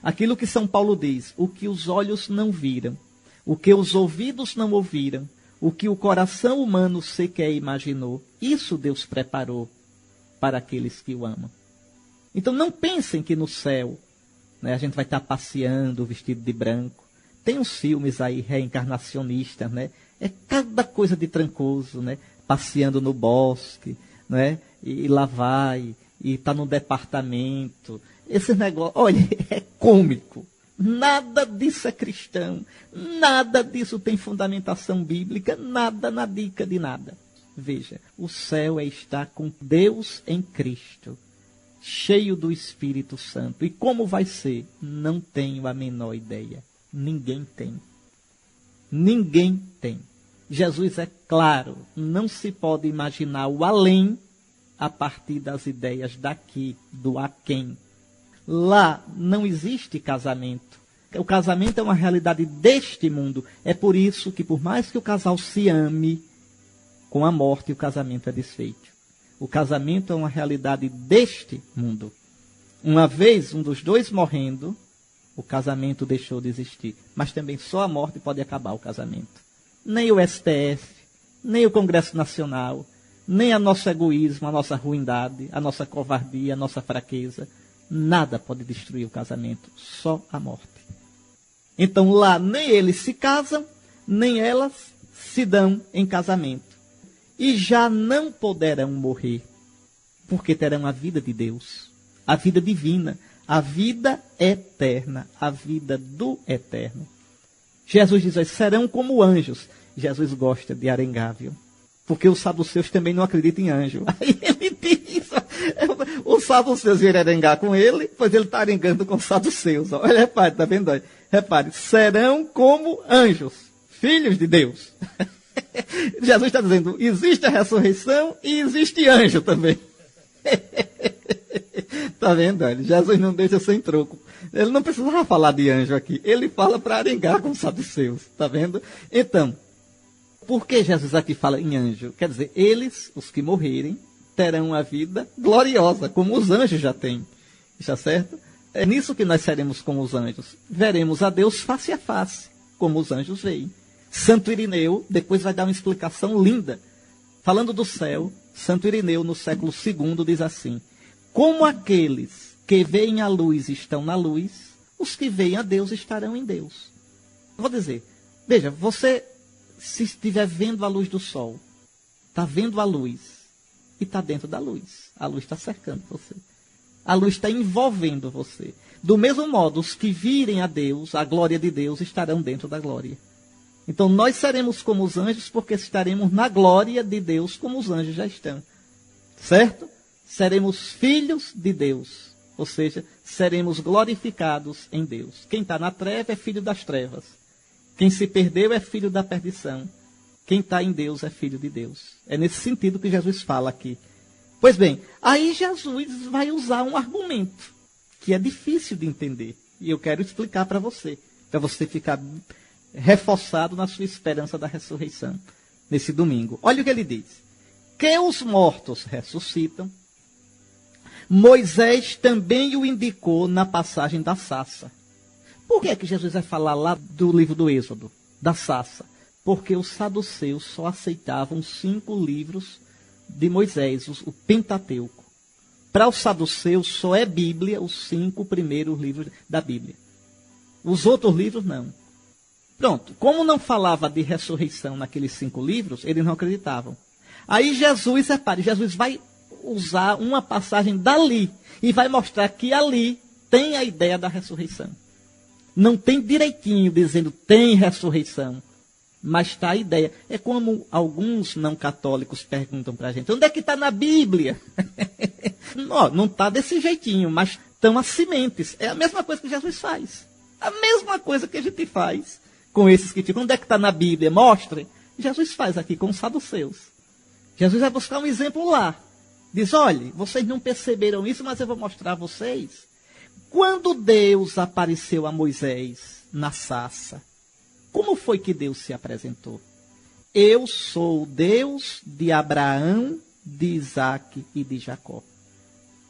Aquilo que São Paulo diz, o que os olhos não viram, o que os ouvidos não ouviram, o que o coração humano sequer imaginou, isso Deus preparou para aqueles que o amam. Então não pensem que no céu, né, a gente vai estar passeando vestido de branco. Tem uns filmes aí reencarnacionistas, né? É cada coisa de trancoso, né? Passeando no bosque, né? E lá vai, e está no departamento. Esse negócio, olha, é cômico. Nada disso é cristão. Nada disso tem fundamentação bíblica. Nada na dica de nada. Veja, o céu é estar com Deus em Cristo, cheio do Espírito Santo. E como vai ser? Não tenho a menor ideia. Ninguém tem. Ninguém tem. Jesus é claro, não se pode imaginar o além a partir das ideias daqui, do aquém. Lá não existe casamento. O casamento é uma realidade deste mundo. É por isso que, por mais que o casal se ame, com a morte o casamento é desfeito. O casamento é uma realidade deste mundo. Uma vez um dos dois morrendo, o casamento deixou de existir. Mas também só a morte pode acabar o casamento. Nem o STF, nem o Congresso Nacional, nem o nosso egoísmo, a nossa ruindade, a nossa covardia, a nossa fraqueza. Nada pode destruir o casamento, só a morte. Então lá nem eles se casam, nem elas se dão em casamento. E já não poderão morrer, porque terão a vida de Deus, a vida divina, a vida eterna, a vida do eterno. Jesus diz, serão como anjos. Jesus gosta de arengar, viu? Porque os saduceus também não acreditam em anjo. Aí ele diz, os saduceus vieram arengar com ele, pois ele está arengando com os saduceus. Olha, repare, está vendo aí? Repare, serão como anjos, filhos de Deus. Jesus está dizendo, existe a ressurreição e existe anjo também. Está Tá vendo? Olha, Jesus não deixa sem troco. Ele não precisava falar de anjo aqui. Ele fala para arengar com os saduceus. Tá vendo? Então, por que Jesus aqui fala em anjo? Quer dizer, eles, os que morrerem, terão a vida gloriosa, como os anjos já têm. Está certo? É nisso que nós seremos como os anjos. Veremos a Deus face a face, como os anjos veem. Santo Irineu depois vai dar uma explicação linda. Falando do céu, Santo Irineu, no século II, diz assim: como aqueles que veem a luz estão na luz, os que veem a Deus estarão em Deus. Vou dizer, veja, você, se estiver vendo a luz do sol, está vendo a luz e está dentro da luz. A luz está cercando você. A luz está envolvendo você. Do mesmo modo, os que virem a Deus, a glória de Deus, estarão dentro da glória. Então, nós seremos como os anjos, porque estaremos na glória de Deus, como os anjos já estão. Certo? Seremos filhos de Deus. Ou seja, seremos glorificados em Deus. Quem está na treva é filho das trevas. Quem se perdeu é filho da perdição. Quem está em Deus é filho de Deus. É nesse sentido que Jesus fala aqui. Pois bem, aí Jesus vai usar um argumento que é difícil de entender. E eu quero explicar para você ficar reforçado na sua esperança da ressurreição nesse domingo. Olha o que ele diz. Que os mortos ressuscitam, Moisés também o indicou na passagem da sarça. Por que é que Jesus vai falar lá do livro do Êxodo, da sarça? Porque os saduceus só aceitavam 5 livros de Moisés, o Pentateuco. Para os saduceus só é Bíblia os 5 primeiros livros da Bíblia. Os outros livros não. Pronto, como não falava de ressurreição naqueles 5 livros, eles não acreditavam. Aí Jesus, repare, Jesus vai usar uma passagem dali e vai mostrar que ali tem a ideia da ressurreição. Não tem direitinho dizendo tem ressurreição, mas está a ideia. É como alguns não católicos perguntam para a gente, onde é que está na Bíblia? Não está desse jeitinho, mas estão as sementes. É a mesma coisa que Jesus faz. A mesma coisa que a gente faz com esses que ficam. Onde é que está na Bíblia? Mostre. Jesus faz aqui com os saduceus. Jesus vai buscar um exemplo lá. Diz, olha, vocês não perceberam isso, mas eu vou mostrar a vocês. Quando Deus apareceu a Moisés na sarça, como foi que Deus se apresentou? Eu sou o Deus de Abraão, de Isaque e de Jacó.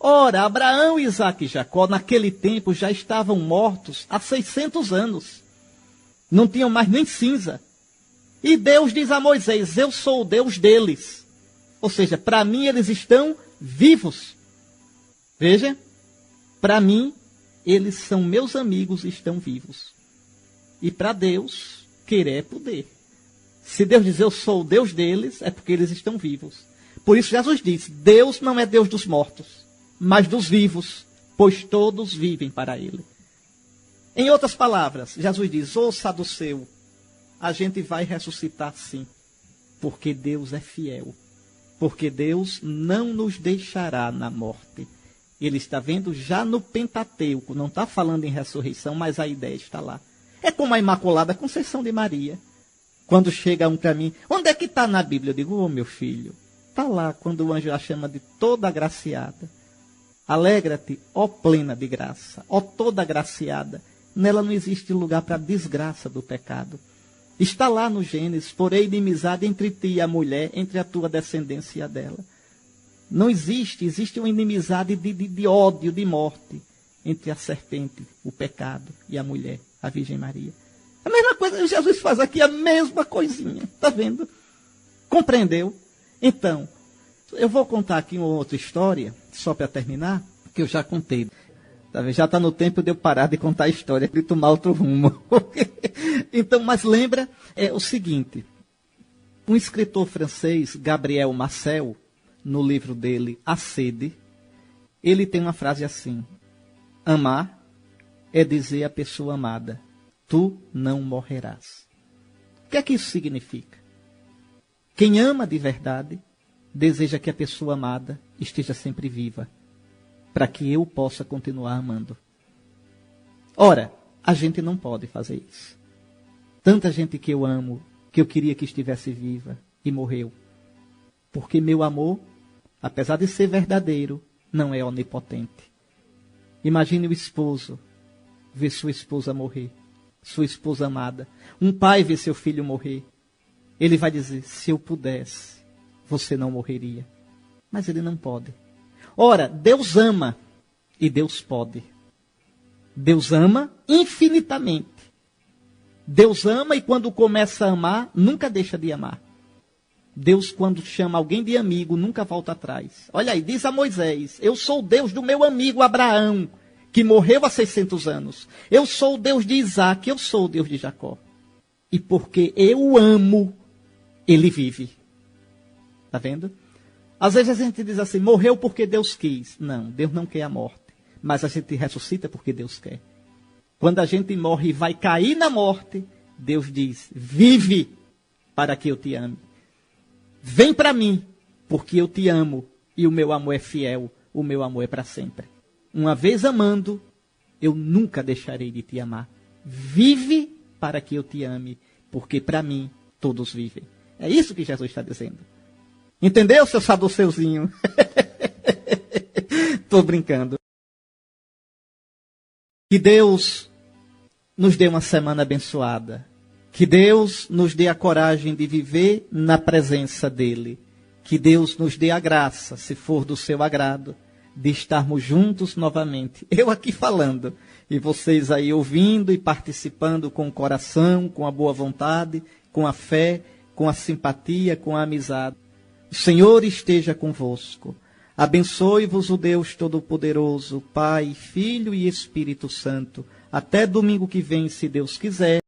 Ora, Abraão, Isaque e Jacó, naquele tempo, já estavam mortos há 600 anos. Não tinham mais nem cinza. E Deus diz a Moisés, eu sou o Deus deles. Ou seja, para mim eles estão vivos. Veja, para mim eles são meus amigos e estão vivos. E para Deus, querer é poder. Se Deus diz eu sou o Deus deles, é porque eles estão vivos. Por isso Jesus diz, Deus não é Deus dos mortos, mas dos vivos, pois todos vivem para ele. Em outras palavras, Jesus diz, ô saduceu, a gente vai ressuscitar sim, porque Deus é fiel. Porque Deus não nos deixará na morte. Ele está vendo já no Pentateuco, não está falando em ressurreição, mas a ideia está lá. É como a Imaculada Conceição de Maria. Quando chega um para mim, onde é que está na Bíblia? Eu digo, ô meu filho, está lá quando o anjo a chama de toda agraciada. Alegra-te, ó plena de graça, ó toda agraciada. Nela não existe lugar para a desgraça do pecado. Está lá no Gênesis, porém inimizade entre ti e a mulher, entre a tua descendência e a dela. Não existe uma inimizade de ódio, de morte, entre a serpente, o pecado, e a mulher, a Virgem Maria. A mesma coisa, Jesus faz aqui a mesma coisinha, está vendo? Compreendeu? Então, eu vou contar aqui uma outra história, só para terminar, que eu já contei. Já está no tempo de eu parar de contar a história e tomar outro rumo. Então, mas lembra o seguinte. Um escritor francês, Gabriel Marcel, no livro dele, A Sede, ele tem uma frase assim. Amar é dizer à pessoa amada, tu não morrerás. O que é que isso significa? Quem ama de verdade, deseja que a pessoa amada esteja sempre viva, para que eu possa continuar amando. Ora, a gente não pode fazer isso. Tanta gente que eu amo, que eu queria que estivesse viva e morreu. Porque meu amor, apesar de ser verdadeiro, não é onipotente. Imagine o esposo ver sua esposa morrer, sua esposa amada. Um pai ver seu filho morrer. Ele vai dizer, se eu pudesse, você não morreria. Mas ele não pode. Ora, Deus ama e Deus pode. Deus ama infinitamente. Deus ama e quando começa a amar, nunca deixa de amar. Deus, quando chama alguém de amigo, nunca volta atrás. Olha aí, diz a Moisés, eu sou o Deus do meu amigo Abraão, que morreu há 600 anos. Eu sou o Deus de Isaac, eu sou o Deus de Jacó. E porque eu o amo, ele vive. Está vendo? Às vezes a gente diz assim, morreu porque Deus quis. Não, Deus não quer a morte. Mas a gente ressuscita porque Deus quer. Quando a gente morre e vai cair na morte, Deus diz, vive para que eu te ame. Vem para mim, porque eu te amo e o meu amor é fiel, o meu amor é para sempre. Uma vez amando, eu nunca deixarei de te amar. Vive para que eu te ame, porque para mim todos vivem. É isso que Jesus está dizendo. Entendeu, seu saduceuzinho? Estou brincando. Que Deus nos dê uma semana abençoada. Que Deus nos dê a coragem de viver na presença dEle. Que Deus nos dê a graça, se for do seu agrado, de estarmos juntos novamente. Eu aqui falando, e vocês aí ouvindo e participando com o coração, com a boa vontade, com a fé, com a simpatia, com a amizade. O Senhor esteja convosco. Abençoe-vos o Deus Todo-Poderoso, Pai, Filho e Espírito Santo. Até domingo que vem, se Deus quiser.